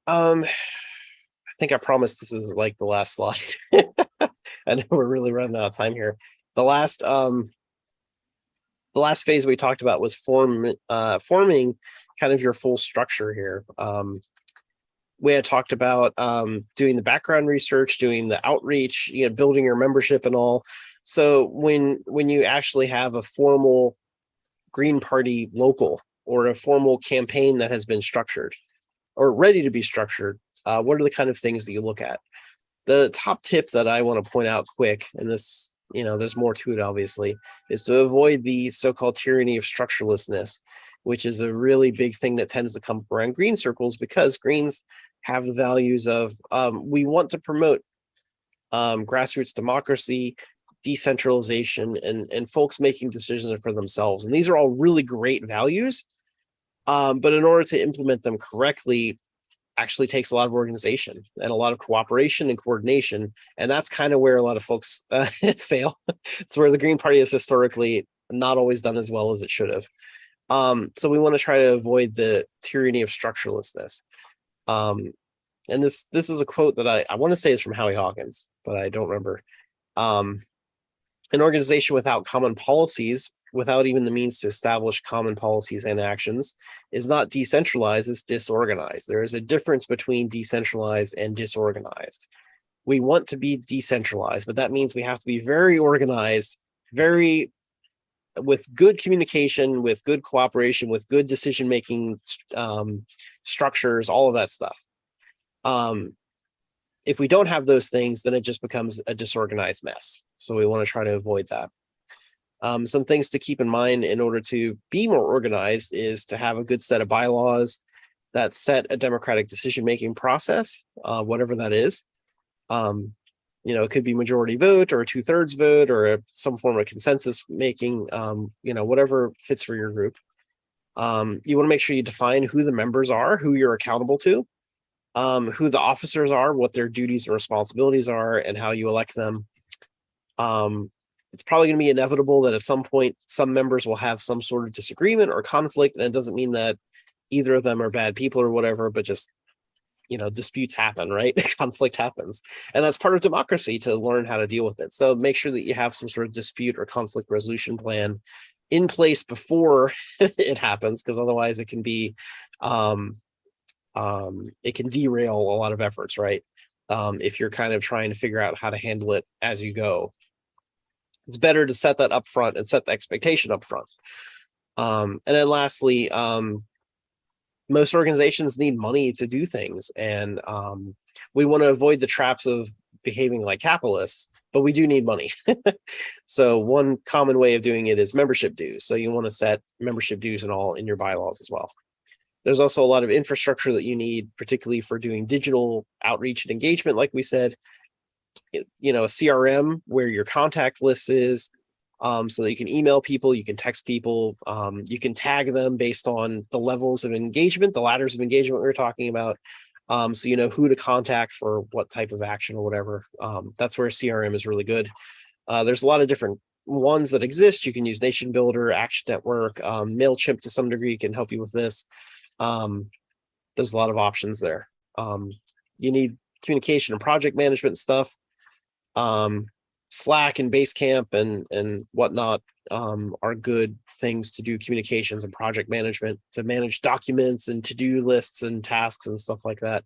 I think I promised this is like the last slide. I know we're really running out of time here. The last the last phase we talked about was forming kind of your full structure here. We had talked about doing the background research, doing the outreach, building your membership and all. So when you actually have a formal Green Party local or a formal campaign that has been structured or ready to be structured, what are the kind of things that you look at? The top tip that I want to point out quick, and this, there's more to it obviously, is to avoid the so-called tyranny of structurelessness, which is a really big thing that tends to come around green circles because Greens have the values of we want to promote grassroots democracy, decentralization, and folks making decisions for themselves. And these are all really great values. But in order to implement them correctly, actually takes a lot of organization and a lot of cooperation and coordination. And that's kind of where a lot of folks fail. It's where the Green Party has historically not always done as well as it should have. So we want to try to avoid the tyranny of structurelessness. And this is a quote that I want to say is from Howie Hawkins, but I don't remember. An organization without common policies, without even the means to establish common policies and actions, is not decentralized, it's disorganized. There is a difference between decentralized and disorganized. We want to be decentralized, but that means we have to be very organized, very with good communication, with good cooperation, with good decision-making structures, all of that stuff. If we don't have those things, then it just becomes a disorganized mess. So we want to try to avoid that. Some things to keep in mind in order to be more organized is to have a good set of bylaws that set a democratic decision-making process, whatever that is. It could be majority vote or a 2/3 vote or some form of consensus making, whatever fits for your group. You want to make sure you define who the members are, who you're accountable to, who the officers are, what their duties and responsibilities are, and how you elect them. It's probably going to be inevitable that at some point, some members will have some sort of disagreement or conflict, and it doesn't mean that either of them are bad people or whatever, but just, disputes happen, right? Conflict happens. And that's part of democracy, to learn how to deal with it. So make sure that you have some sort of dispute or conflict resolution plan in place before it happens, because otherwise it can be, it can derail a lot of efforts, right? If you're kind of trying to figure out how to handle it as you go. It's better to set that up front and set the expectation up front. And then lastly, most organizations need money to do things. And we want to avoid the traps of behaving like capitalists, but we do need money. So one common way of doing it is membership dues. So you want to set membership dues and all in your bylaws as well. There's also a lot of infrastructure that you need, particularly for doing digital outreach and engagement, like we said. A CRM where your contact list is, so that you can email people, you can text people, you can tag them based on the levels of engagement, the ladders of engagement we were talking about. So you know who to contact for what type of action or whatever. That's where CRM is really good. There's a lot of different ones that exist. You can use Nation Builder, Action Network, MailChimp to some degree can help you with this. There's a lot of options there. You need communication and project management stuff. Slack and Basecamp and whatnot are good things to do communications and project management, to manage documents and to-do lists and tasks and stuff like that.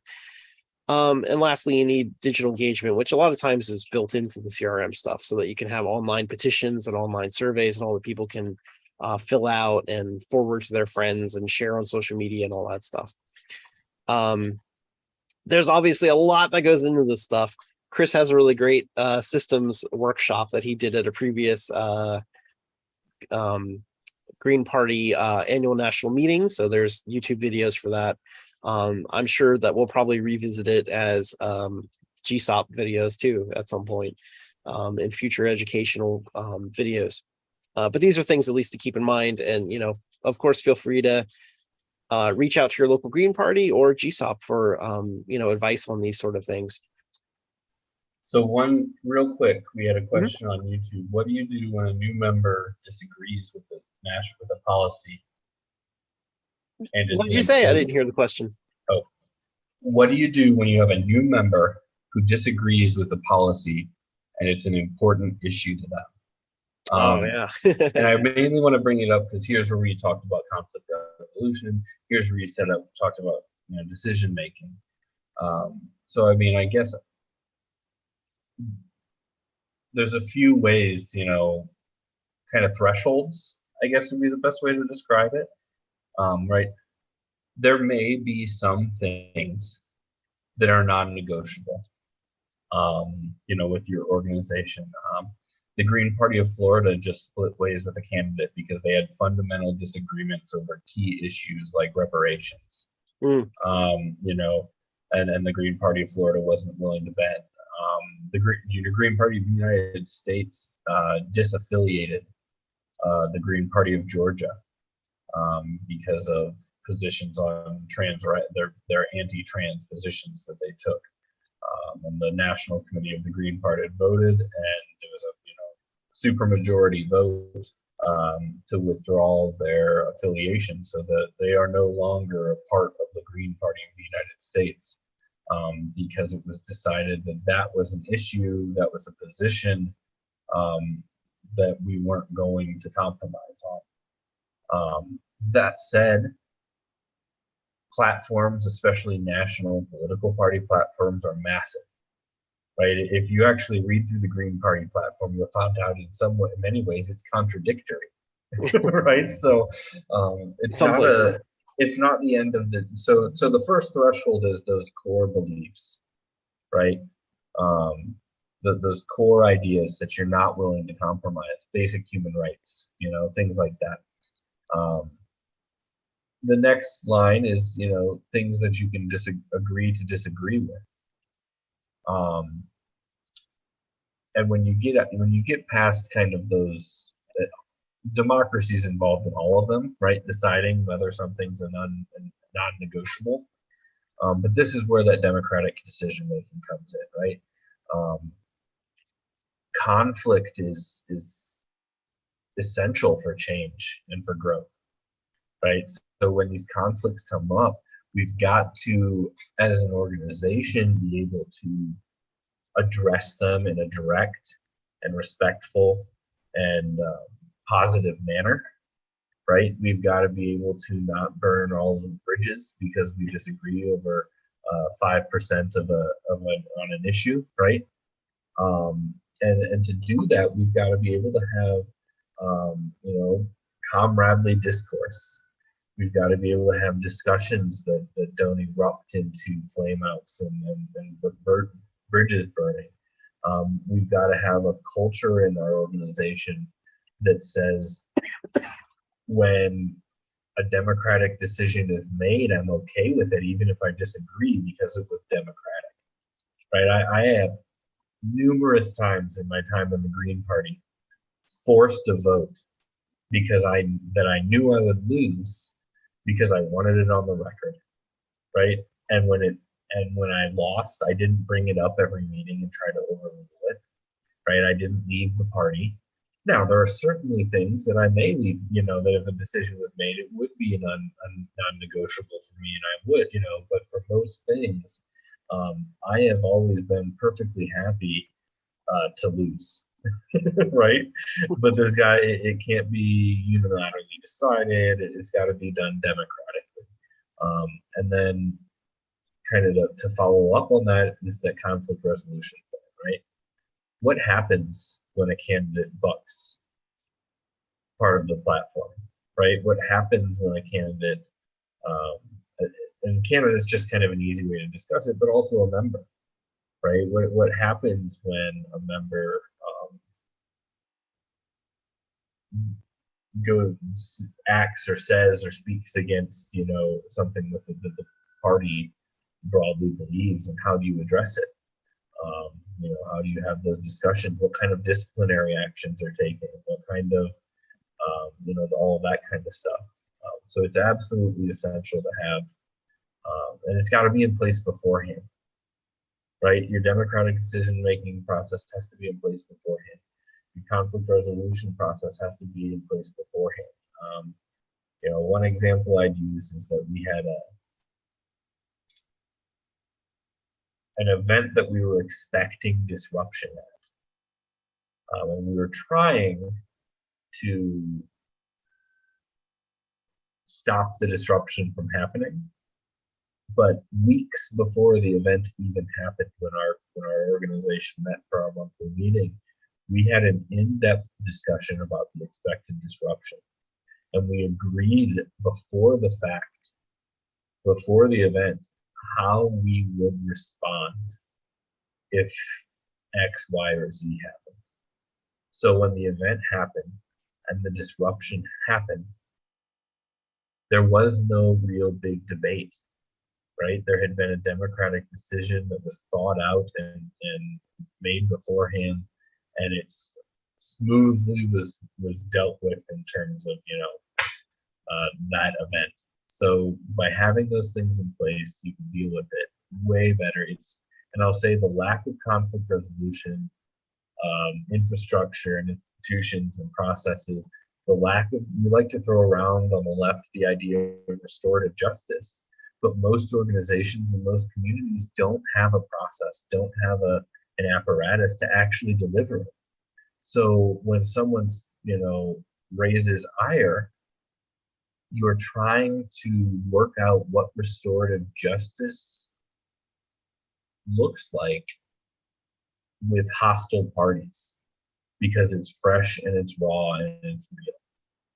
And lastly, you need digital engagement, which a lot of times is built into the CRM stuff, so that you can have online petitions and online surveys and all that people can fill out and forward to their friends and share on social media and all that stuff. There's obviously a lot that goes into this stuff. Chris has a really great systems workshop that he did at a previous Green Party annual national meeting. So there's YouTube videos for that. I'm sure that we'll probably revisit it as GSOP videos too at some point in future educational videos. But these are things at least to keep in mind. And, of course, feel free to reach out to your local Green Party or GSOP for, advice on these sort of things. So one real quick, we had a question on YouTube. What do you do when a new member disagrees with a policy? And what did you say? I didn't hear the question. Oh, what do you do when you have a new member who disagrees with a policy and it's an important issue to them? Oh yeah. And I mainly want to bring it up because here's where we talked about conflict resolution. Here's where you talked about decision making. So I mean, I guess there's a few ways, kind of thresholds, I guess would be the best way to describe it. Right. There may be some things that are non-negotiable, with your organization. The Green Party of Florida just split ways with a candidate because they had fundamental disagreements over key issues like reparations. Mm. And the Green Party of Florida wasn't willing to bend. The Green Party of the United States disaffiliated the Green Party of Georgia because of positions on trans right, their anti-trans positions that they took. And the National Committee of the Green Party had voted, and it was a supermajority vote to withdraw their affiliation, so that they are no longer a part of the Green Party of the United States, because it was decided that that was an issue, that was a position that we weren't going to compromise on. That said, platforms, especially national political party platforms, are massive, right? If you actually read through the Green Party platform, you'll find out in many ways, it's contradictory, right? So it's not the end of the. So the first threshold is those core beliefs, right? Those core ideas that you're not willing to compromise, basic human rights, things like that. The next line is, things that you can agree to disagree with. And when you get past kind of those, democracy is involved in all of them, right? Deciding whether something's a non-negotiable. But this is where that democratic decision making comes in, right? Conflict is essential for change and for growth, right? So when these conflicts come up, we've got to, as an organization, be able to address them in a direct and respectful and positive manner, right? We've got to be able to not burn all the bridges because we disagree over 5% on an issue, right? And to do that, we've got to be able to have, comradely discourse. We've got to be able to have discussions that don't erupt into flameouts and bridges burning. We've got to have a culture in our organization that says when a democratic decision is made, I'm okay with it, even if I disagree, because it was democratic, right? I have numerous times in my time in the Green Party forced a vote because I knew I would lose because I wanted it on the record, right? And when I lost, I didn't bring it up every meeting and try to overrule it, right? I didn't leave the party. Now, there are certainly things that I may leave, that if a decision was made, it would be a non-negotiable for me, and I would, but for most things, I have always been perfectly happy to lose, right? But it can't be unilaterally decided. It's got to be done democratically. And then kind of to follow up on that is that conflict resolution plan, right? What happens when a candidate bucks part of the platform, right? What happens when a candidate, and candidate is just kind of an easy way to discuss it, but also a member, right? What happens when a member acts or says or speaks against, something that the party broadly believes, and how do you address it? How do you have those discussions? What kind of disciplinary actions are taken? What kind of, all of that kind of stuff. So it's absolutely essential to have, and it's got to be in place beforehand, right? Your democratic decision-making process has to be in place beforehand. Your conflict resolution process has to be in place beforehand. One example I'd use is that we had an event that we were expecting disruption at. And we were trying to stop the disruption from happening. But weeks before the event even happened, when our organization met for our monthly meeting, we had an in-depth discussion about the expected disruption. And we agreed before the fact, before the event, how we would respond if X, Y, or Z happened. So when the event happened and the disruption happened, there was no real big debate, right? There had been a democratic decision that was thought out and made beforehand, and it's smoothly was dealt with in terms of, that event. So by having those things in place, you can deal with it way better. And I'll say the lack of conflict resolution, infrastructure and institutions and processes, the lack of, we like to throw around on the left the idea of restorative justice, but most organizations and most communities don't have a process, don't have an apparatus to actually deliver it. So when someone's, raises ire, you're trying to work out what restorative justice looks like with hostile parties, because it's fresh and it's raw and it's real,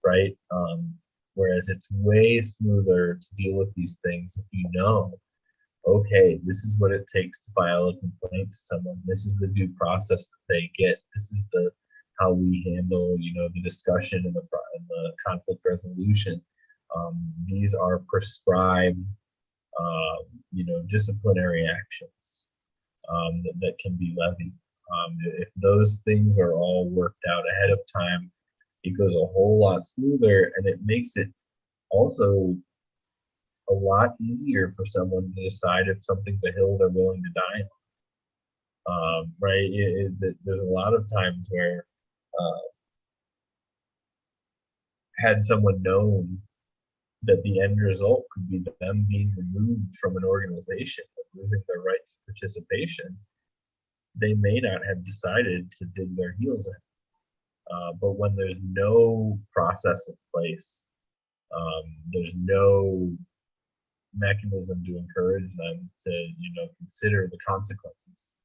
right? Whereas it's way smoother to deal with these things if you know, okay, this is what it takes to file a complaint to someone. This is the due process that they get. This is how we handle, the discussion and the conflict resolution. These are prescribed, disciplinary actions that can be levied. If those things are all worked out ahead of time, it goes a whole lot smoother, and it makes it also a lot easier for someone to decide if something's a hill they're willing to die on. Right? There's a lot of times where had someone known that the end result could be them being removed from an organization, losing their right to participation, they may not have decided to dig their heels in. But when there's no process in place, there's no mechanism to encourage them to, consider the consequences.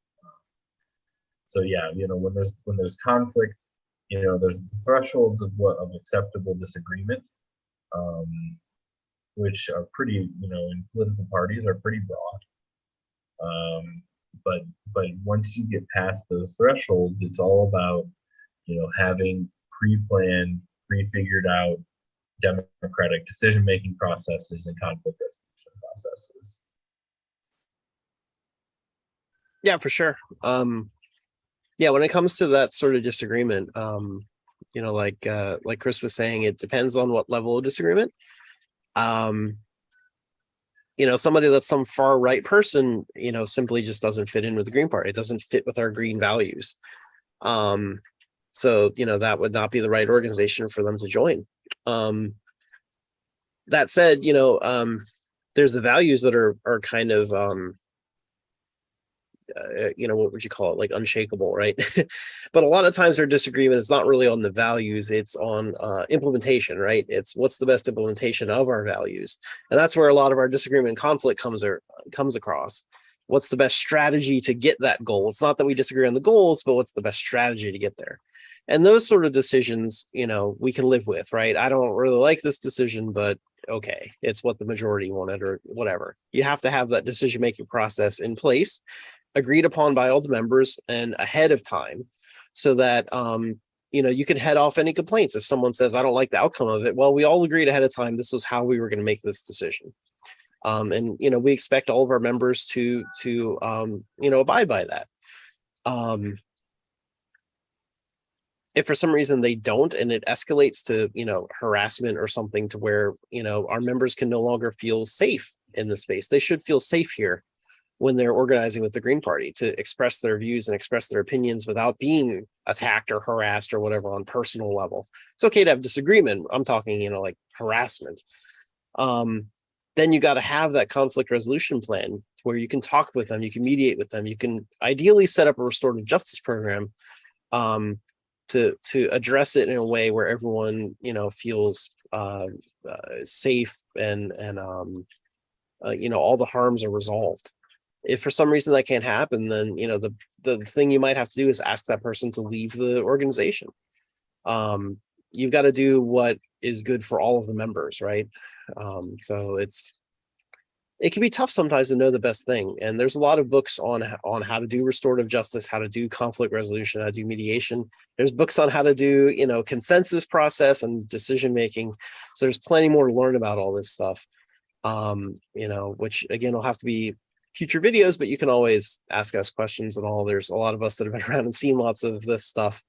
So yeah, when there's conflict, there's the thresholds of acceptable disagreement, which are pretty, in political parties are pretty broad. But once you get past those thresholds, it's all about, having pre-planned, pre-figured out democratic decision-making processes and conflict resolution processes. Yeah, for sure. Yeah, when it comes to that sort of disagreement, like Chris was saying, it depends on what level of disagreement. Somebody that's some far right person, simply just doesn't fit in with the Green Party. It doesn't fit with our green values. So, that would not be the right organization for them to join. That said, there's the values that are kind of, what would you call it? Like unshakable, right? But a lot of times our disagreement is not really on the values, it's on implementation, right? It's what's the best implementation of our values. And that's where a lot of our disagreement and conflict comes across. What's the best strategy to get that goal? It's not that we disagree on the goals, but what's the best strategy to get there? And those sort of decisions, we can live with, right? I don't really like this decision, but okay, it's what the majority wanted or whatever. You have to have that decision-making process in place, agreed upon by all the members and ahead of time, so that you can head off any complaints. If someone says, I don't like the outcome of it, well, we all agreed ahead of time this was how we were going to make this decision. And we expect all of our members to abide by that. If for some reason they don't, and it escalates to harassment or something, to where our members can no longer feel safe in the space, they should feel safe here when they're organizing with the Green Party, to express their views and express their opinions without being attacked or harassed or whatever on personal level. It's okay to have disagreement. I'm talking, like harassment. then you got to have that conflict resolution plan where you can talk with them, you can mediate with them, you can ideally set up a restorative justice program to address it in a way where everyone, you know, feels safe and you know, all the harms are resolved. If for some reason that can't happen, then, you know, the thing you might have to do is ask that person to leave the organization. You've got to do what is good for all of the members, right? So it can be tough sometimes to know the best thing. And there's a lot of books on how to do restorative justice, how to do conflict resolution, how to do mediation. There's books on how to do, you know, consensus process and decision making. So there's plenty more to learn about all this stuff. You know, which again will have to be future videos, but you can always ask us questions and all. There's a lot of us that have been around and seen lots of this stuff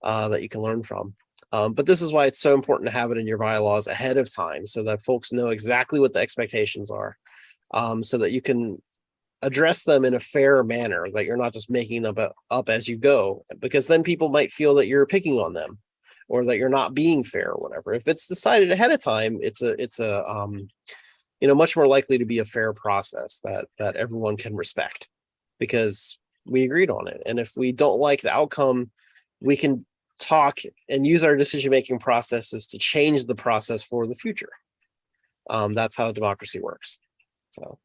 that you can learn from. But this is why it's so important to have it in your bylaws ahead of time so that folks know exactly what the expectations are, so that you can address them in a fair manner, that you're not just making them up as you go, because then people might feel that you're picking on them or that you're not being fair or whatever. If it's decided ahead of time, it's a you know, much more likely to be a fair process that everyone can respect because we agreed on it. And if we don't like the outcome, we can talk and use our decision-making processes to change the process for the future. That's how democracy works. So